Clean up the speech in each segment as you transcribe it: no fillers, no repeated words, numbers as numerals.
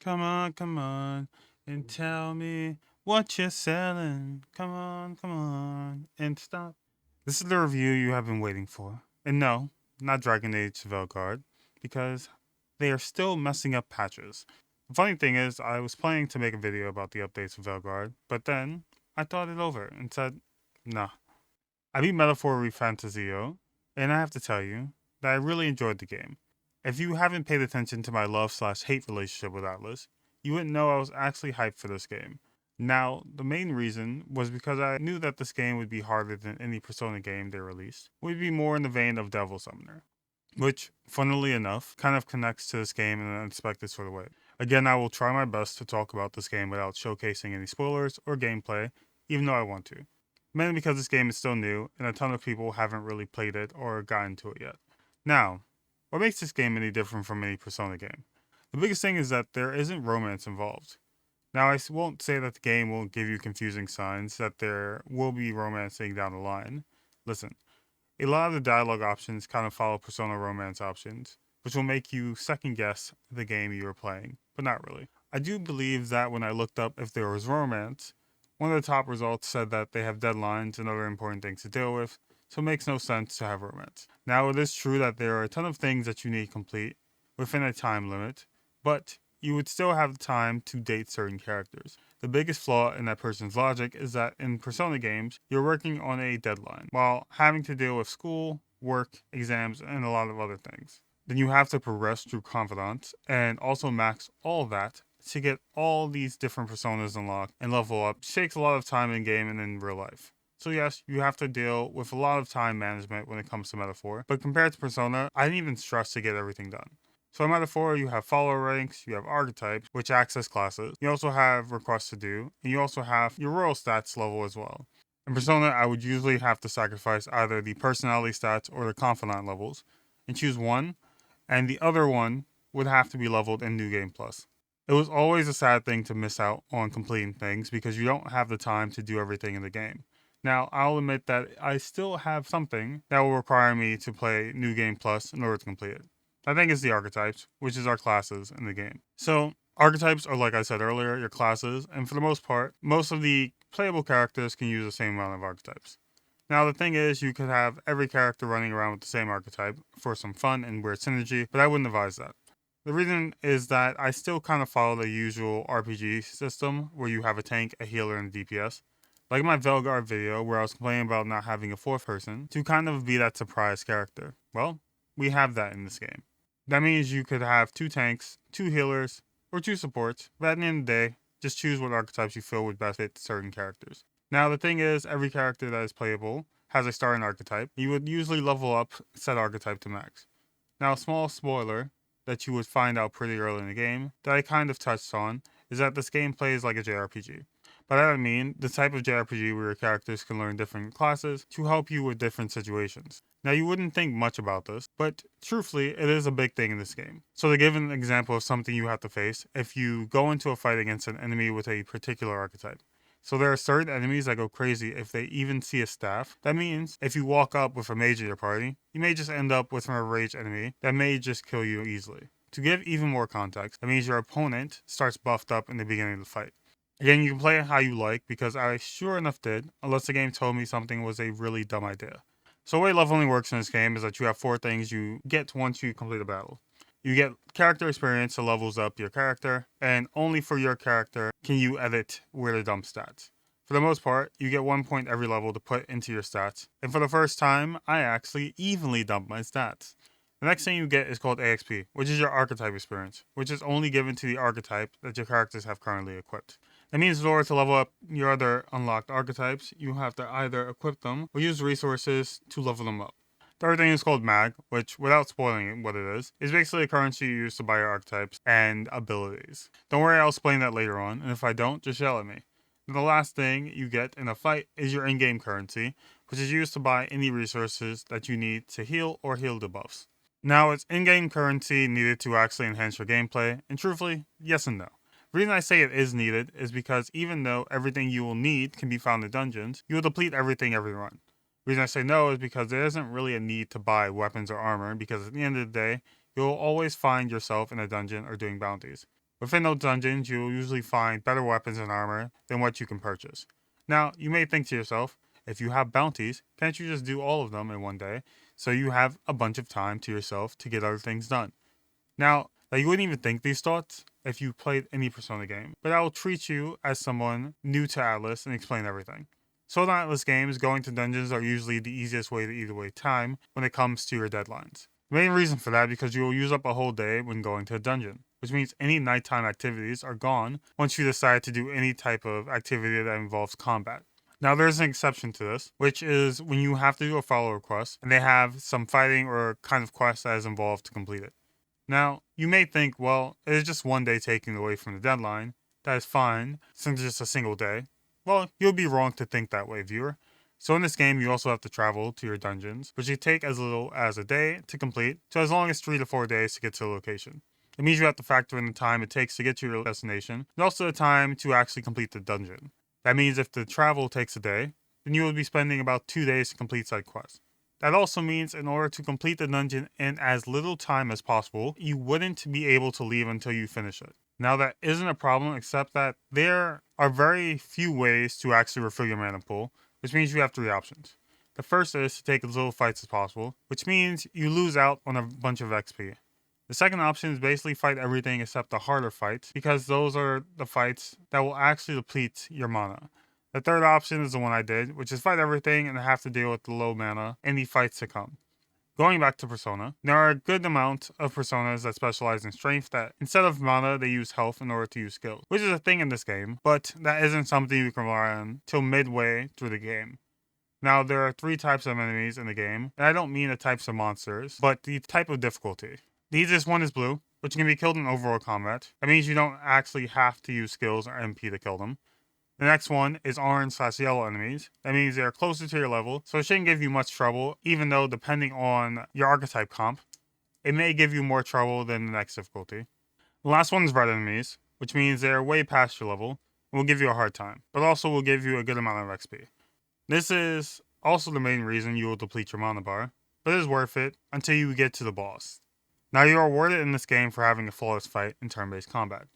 come on, and tell me what you're selling. Come on, and stop. This is the review you have been waiting for. And no, not Dragon Age Velguard, because they are still messing up patches. The funny thing is, I was planning to make a video about the updates of Velguard, but then I thought it over and said, nah. I beat Metaphor ReFantazio, and I have to tell you that I really enjoyed the game. If you haven't paid attention to my love/hate relationship with Atlas, you wouldn't know I was actually hyped for this game. Now, the main reason was because I knew that this game would be harder than any Persona game they released. It would be more in the vein of Devil Summoner, which, funnily enough, kind of connects to this game in an unexpected sort of way. Again, I will try my best to talk about this game without showcasing any spoilers or gameplay, even though I want to. Mainly because this game is still new, and a ton of people haven't really played it or gotten to it yet. Now, what makes this game any different from any Persona game? The biggest thing is that there isn't romance involved. Now, I won't say that the game won't give you confusing signs that there will be romancing down the line. Listen, a lot of the dialogue options kind of follow Persona romance options, which will make you second guess the game you are playing, but not really. I do believe that when I looked up if there was romance, one of the top results said that they have deadlines and other important things to deal with, so it makes no sense to have romance. Now, it is true that there are a ton of things that you need to complete within a time limit, but you would still have time to date certain characters. The biggest flaw in that person's logic is that in Persona games, you're working on a deadline while having to deal with school, work, exams, and a lot of other things. Then you have to progress through Confidant and also max all of that to get all these different personas unlocked and level up. It takes a lot of time in game and in real life. So yes, you have to deal with a lot of time management when it comes to Metaphor, but compared to Persona, I didn't even stress to get everything done. So in Metaphor, you have follower ranks, you have archetypes, which access classes. You also have requests to do, and you also have your royal stats level as well. In Persona, I would usually have to sacrifice either the personality stats or the confidant levels, and choose one, and the other one would have to be leveled in New Game Plus. It was always a sad thing to miss out on completing things because you don't have the time to do everything in the game. Now, I'll admit that I still have something that will require me to play New Game Plus in order to complete it. I think it's the archetypes, which is our classes in the game. So, archetypes are, like I said earlier, your classes, and for the most part, most of the playable characters can use the same amount of archetypes. Now, the thing is, you could have every character running around with the same archetype for some fun and weird synergy, but I wouldn't advise that. The reason is that I still kind of follow the usual RPG system where you have a tank, a healer, and a DPS. Like my Velguard video where I was complaining about not having a fourth person to kind of be that surprise character. Well, we have that in this game. That means you could have two tanks, two healers, or two supports, but at the end of the day, just choose what archetypes you feel would best fit certain characters. Now, the thing is, every character that is playable has a starting archetype. You would usually level up said archetype to max. Now, a small spoiler that you would find out pretty early in the game that I kind of touched on is that this game plays like a JRPG. By that I mean the type of JRPG where your characters can learn different classes to help you with different situations. Now, you wouldn't think much about this, but truthfully, it is a big thing in this game. So, to give an example of something you have to face, if you go into a fight against an enemy with a particular archetype. So, there are certain enemies that go crazy if they even see a staff. That means if you walk up with a mage in your party, you may just end up with an enraged enemy that may just kill you easily. To give even more context, that means your opponent starts buffed up in the beginning of the fight. Again, you can play it how you like because I sure enough did, unless the game told me something was a really dumb idea. So the way leveling works in this game is that you have four things you get once you complete a battle. You get character experience that levels up your character, and only for your character can you edit where to dump stats. For the most part, you get 1 point every level to put into your stats, and for the first time, I actually evenly dump my stats. The next thing you get is called AXP, which is your archetype experience, which is only given to the archetype that your characters have currently equipped. That means in order to level up your other unlocked archetypes, you have to either equip them or use resources to level them up. The other thing is called mag, which, without spoiling what it is basically a currency you use to buy your archetypes and abilities. Don't worry, I'll explain that later on, and if I don't, just yell at me. And the last thing you get in a fight is your in-game currency, which is used to buy any resources that you need to heal or heal debuffs. Now, it's in-game currency needed to actually enhance your gameplay, and truthfully, yes and no. The reason I say it is needed is because even though everything you will need can be found in dungeons, you will deplete everything every run. The reason I say no is because there isn't really a need to buy weapons or armor because at the end of the day, you'll always find yourself in a dungeon or doing bounties. Within those dungeons, you'll usually find better weapons and armor than what you can purchase. Now, you may think to yourself, if you have bounties, can't you just do all of them in one day so you have a bunch of time to yourself to get other things done? Now, you wouldn't even think these thoughts if you played any Persona game, but I will treat you as someone new to Atlas and explain everything. So in Atlas games, going to dungeons are usually the easiest way to eat away time when it comes to your deadlines. The main reason for that is because you will use up a whole day when going to a dungeon, which means any nighttime activities are gone once you decide to do any type of activity that involves combat. Now, there's an exception to this, which is when you have to do a follow quest and they have some fighting or kind of quest that is involved to complete it. Now, you may think, well, it is just one day taken away from the deadline. That is fine, since it's just a single day. Well, you'll be wrong to think that way, viewer. So in this game, you also have to travel to your dungeons, which you take as little as a day to complete, to as long as 3 to 4 days to get to the location. It means you have to factor in the time it takes to get to your destination, and also the time to actually complete the dungeon. That means if the travel takes a day, then you will be spending about 2 days to complete side quests. That also means in order to complete the dungeon in as little time as possible, you wouldn't be able to leave until you finish it. Now that isn't a problem, except that there are very few ways to actually refill your mana pool, which means you have 3 options. The first is to take as little fights as possible, which means you lose out on a bunch of XP. The second option is basically fight everything except the harder fights, because those are the fights that will actually deplete your mana. The third option is the one I did, which is fight everything and have to deal with the low mana in the fights to come. Going back to Persona, there are a good amount of Personas that specialize in strength that instead of mana, they use health in order to use skills, which is a thing in this game, but that isn't something you can rely on till midway through the game. Now, there are 3 types of enemies in the game, and I don't mean the types of monsters, but the type of difficulty. The easiest one is blue, which can be killed in overall combat. That means you don't actually have to use skills or MP to kill them. The next one is orange/yellow enemies. That means they're closer to your level, so it shouldn't give you much trouble, even though depending on your archetype comp, it may give you more trouble than the next difficulty. The last one is red enemies, which means they're way past your level and will give you a hard time, but also will give you a good amount of XP. This is also the main reason you will deplete your mana bar, but it is worth it until you get to the boss. Now you are rewarded in this game for having a flawless fight in turn-based combat.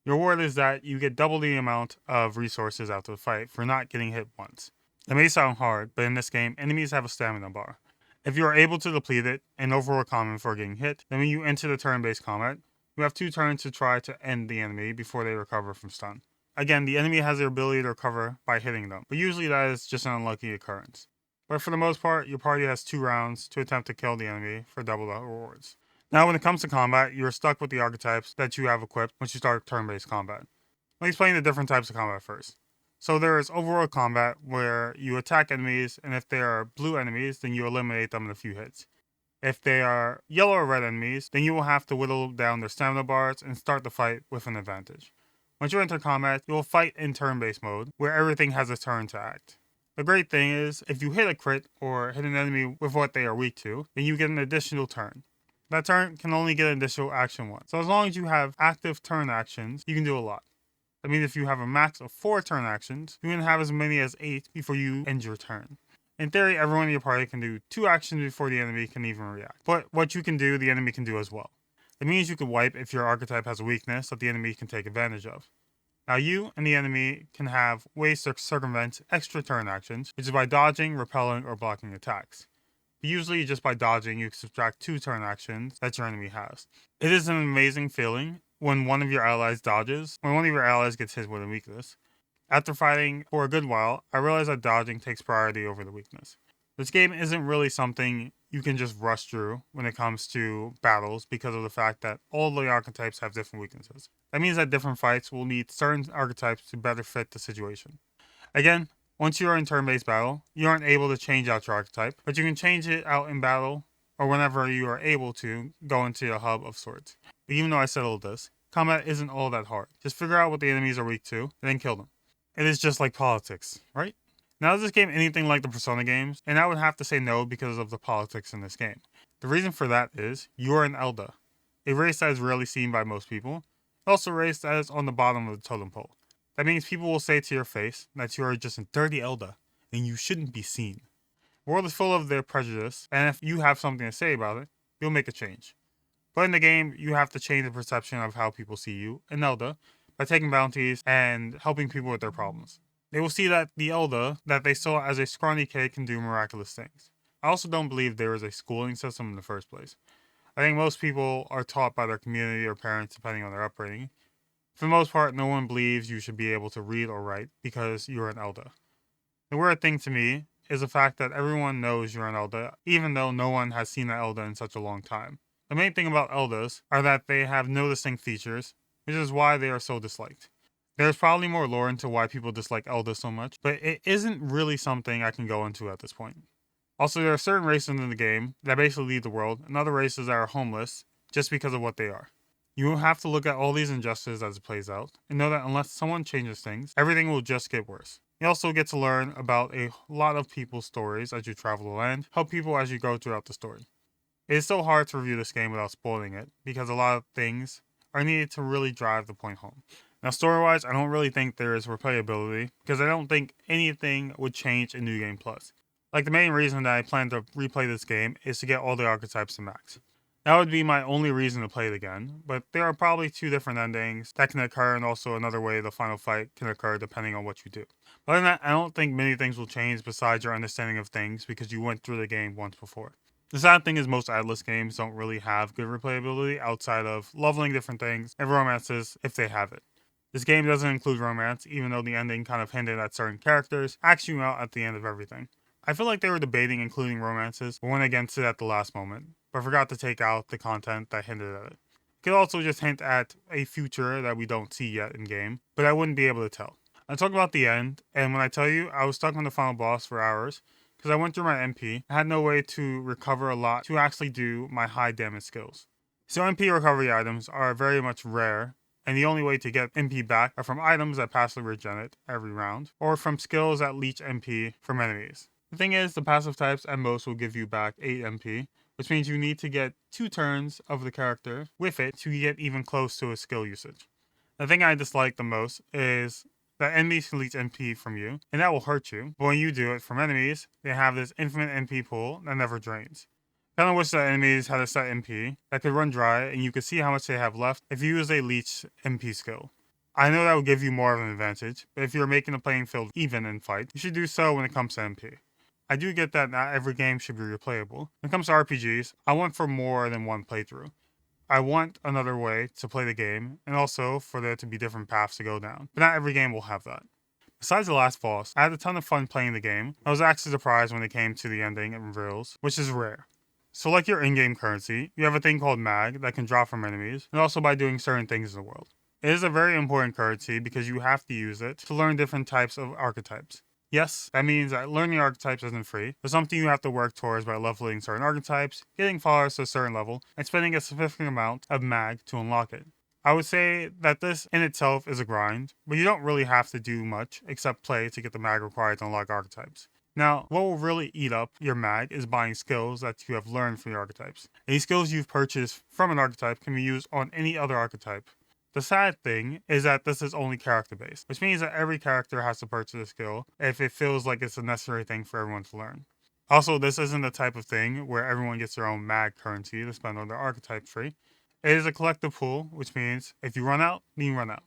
Your reward is that you get double the amount of resources after the fight for not getting hit once. It may sound hard, but in this game, enemies have a stamina bar. If you are able to deplete it, and overall common for getting hit, then when you enter the turn-based combat, you have 2 turns to try to end the enemy before they recover from stun. Again, the enemy has the ability to recover by hitting them, but usually that is just an unlucky occurrence. But for the most part, your party has 2 rounds to attempt to kill the enemy for double the rewards. Now, when it comes to combat, you are stuck with the archetypes that you have equipped once you start turn-based combat. Let me explain the different types of combat first. So there is overall combat, where you attack enemies, and if they are blue enemies, then you eliminate them in a few hits. If they are yellow or red enemies, then you will have to whittle down their stamina bars and start the fight with an advantage. Once you enter combat, you will fight in turn-based mode, where everything has a turn to act. The great thing is, if you hit a crit or hit an enemy with what they are weak to, then you get an additional turn. That turn can only get an additional action once. So as long as you have active turn actions, you can do a lot. I mean, if you have a max of 4 turn actions, you can have as many as 8 before you end your turn. In theory, everyone in your party can do 2 actions before the enemy can even react. But what you can do, the enemy can do as well. It means you can wipe if your archetype has a weakness that the enemy can take advantage of. Now you and the enemy can have ways to circumvent extra turn actions, which is by dodging, repelling, or blocking attacks. Usually just by dodging, you can subtract 2 turn actions that your enemy has. It is an amazing feeling when one of your allies dodges, when one of your allies gets hit with a weakness. After fighting for a good while, I realized that dodging takes priority over the weakness. This game isn't really something you can just rush through when it comes to battles because of the fact that all the archetypes have different weaknesses. That means that different fights will need certain archetypes to better fit the situation. Again, once you are in turn-based battle, you aren't able to change out your archetype, but you can change it out in battle or whenever you are able to go into a hub of sorts. But even though I said all this, combat isn't all that hard. Just figure out what the enemies are weak to, and then kill them. It is just like politics, right? Now, is this game anything like the Persona games? And I would have to say no because of the politics in this game. The reason for that is, you are an Elda, a race that is rarely seen by most people, also a race that is on the bottom of the totem pole. That means people will say to your face that you are just a dirty Elda, and you shouldn't be seen. The world is full of their prejudice, and if you have something to say about it, you'll make a change. But in the game, you have to change the perception of how people see you, an Elder, by taking bounties and helping people with their problems. They will see that the Elder that they saw as a scrawny kid can do miraculous things. I also don't believe there is a schooling system in the first place. I think most people are taught by their community or parents depending on their upbringing. For the most part, no one believes you should be able to read or write because you're an Elder. The weird thing to me is the fact that everyone knows you're an Elder, even though no one has seen an Elder in such a long time. The main thing about Elders are that they have no distinct features, which is why they are so disliked. There's probably more lore into why people dislike Elders so much, but it isn't really something I can go into at this point. Also, there are certain races in the game that basically lead the world, and other races that are homeless just because of what they are. You will have to look at all these injustices as it plays out, and know that unless someone changes things, everything will just get worse. You also get to learn about a lot of people's stories as you travel the land, help people as you go throughout the story. It is so hard to review this game without spoiling it, because a lot of things are needed to really drive the point home. Now, story-wise, I don't really think there is replayability, because I don't think anything would change in New Game Plus. Like, the main reason that I plan to replay this game is to get all the archetypes to max. That would be my only reason to play it again, but there are probably 2 different endings that can occur, and also another way the final fight can occur depending on what you do. But other than that, I don't think many things will change besides your understanding of things because you went through the game once before. The sad thing is most Atlas games don't really have good replayability outside of leveling different things and romances if they have it. This game doesn't include romance, even though the ending kind of hinted at certain characters, axing you out at the end of everything. I feel like they were debating including romances, but went against it at the last moment, but forgot to take out the content that hinted at it. It could also just hint at a future that we don't see yet in game, but I wouldn't be able to tell. I talk about the end, and when I tell you, I was stuck on the final boss for hours, because I went through my MP, I had no way to recover a lot to actually do my high damage skills. So MP recovery items are very much rare, and the only way to get MP back are from items that passively regen it every round, or from skills that leech MP from enemies. The thing is, the passive types at most will give you back 8 MP, which means you need to get 2 turns of the character with it to get even close to a skill usage. The thing I dislike the most is that enemies can leech MP from you, and that will hurt you, but when you do it from enemies, they have this infinite MP pool that never drains. I kinda wish that enemies had a set MP that could run dry and you could see how much they have left if you use a leech MP skill. I know that will give you more of an advantage, but if you're making the playing field even in fight, you should do so when it comes to MP. I do get that not every game should be replayable. When it comes to RPGs, I want for more than one playthrough. I want another way to play the game, and also for there to be different paths to go down, but not every game will have that. Besides the last boss, I had a ton of fun playing the game. I was actually surprised when it came to the ending and reveals, which is rare. So like your in-game currency, you have a thing called mag that can drop from enemies, and also by doing certain things in the world. It is a very important currency because you have to use it to learn different types of archetypes. Yes, that means that learning archetypes isn't free, but something you have to work towards by leveling certain archetypes, getting followers to a certain level, and spending a significant amount of mag to unlock it. I would say that this in itself is a grind, but you don't really have to do much except play to get the mag required to unlock archetypes. Now, what will really eat up your mag is buying skills that you have learned from your archetypes. Any skills you've purchased from an archetype can be used on any other archetype. The sad thing is that this is only character-based, which means that every character has to purchase a skill if it feels like it's a necessary thing for everyone to learn. Also, this isn't the type of thing where everyone gets their own mag currency to spend on their archetype tree. It is a collective pool, which means if you run out, then you run out.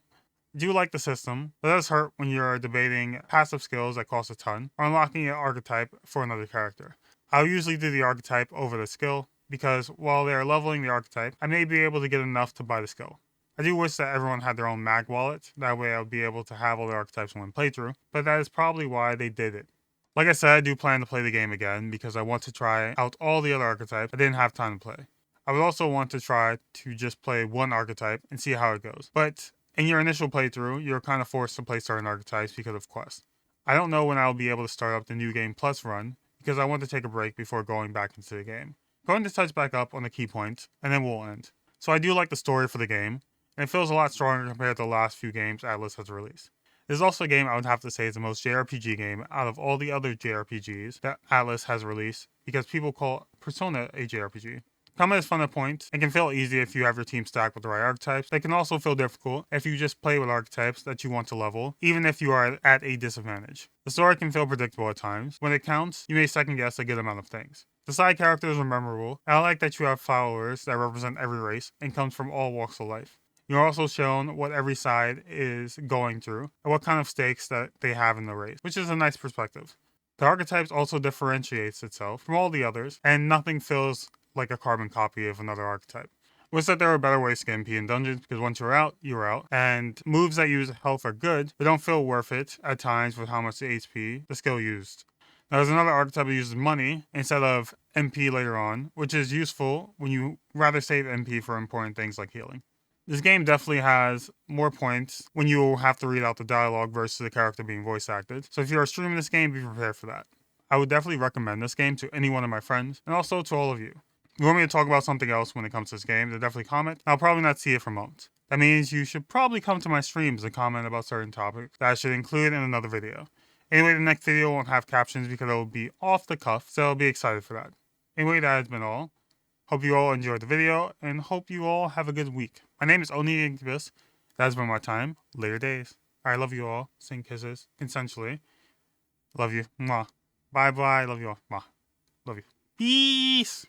I do like the system, but it does hurt when you're debating passive skills that cost a ton, or unlocking an archetype for another character. I'll usually do the archetype over the skill, because while they are leveling the archetype, I may be able to get enough to buy the skill. I do wish that everyone had their own mag wallet, that way I would be able to have all the archetypes in one playthrough, but that is probably why they did it. Like I said, I do plan to play the game again, because I want to try out all the other archetypes I didn't have time to play. I would also want to try to just play one archetype and see how it goes, but in your initial playthrough, you're kind of forced to play certain archetypes because of quests. I don't know when I'll be able to start up the New Game Plus run, because I want to take a break before going back into the game. I'm going to touch back up on the key points, and then we'll end. So I do like the story for the game, and it feels a lot stronger compared to the last few games Atlas has released. This is also a game I would have to say is the most JRPG game out of all the other JRPGs that Atlas has released, because people call Persona a JRPG. Combat is fun at points, and can feel easy if you have your team stacked with the right archetypes. They can also feel difficult if you just play with archetypes that you want to level, even if you are at a disadvantage. The story can feel predictable at times. When it counts, you may second guess a good amount of things. The side characters are memorable, and I like that you have followers that represent every race and comes from all walks of life. You're also shown what every side is going through and what kind of stakes that they have in the race, which is a nice perspective. The archetypes also differentiates itself from all the others, and nothing feels like a carbon copy of another archetype. Wish that there were better ways to get MP in dungeons, because once you're out, and moves that use health are good, but don't feel worth it at times with how much HP the skill used. Now, there's another archetype that uses money instead of MP later on, which is useful when you rather save MP for important things like healing. This game definitely has more points when you have to read out the dialogue versus the character being voice acted. So if you are streaming this game, be prepared for that. I would definitely recommend this game to any one of my friends, and also to all of you. If you want me to talk about something else when it comes to this game, then definitely comment. I'll probably not see it for months. That means you should probably come to my streams and comment about certain topics that I should include in another video. Anyway, the next video won't have captions because it will be off the cuff, so I'll be excited for that. Anyway, that has been all. Hope you all enjoyed the video, and hope you all have a good week. My name is Oni Incubus. That has been my time. Later days. I love you all. Sing kisses. Consensually. Love you. Mwah. Bye-bye. Love you all. Mwah. Love you. Peace!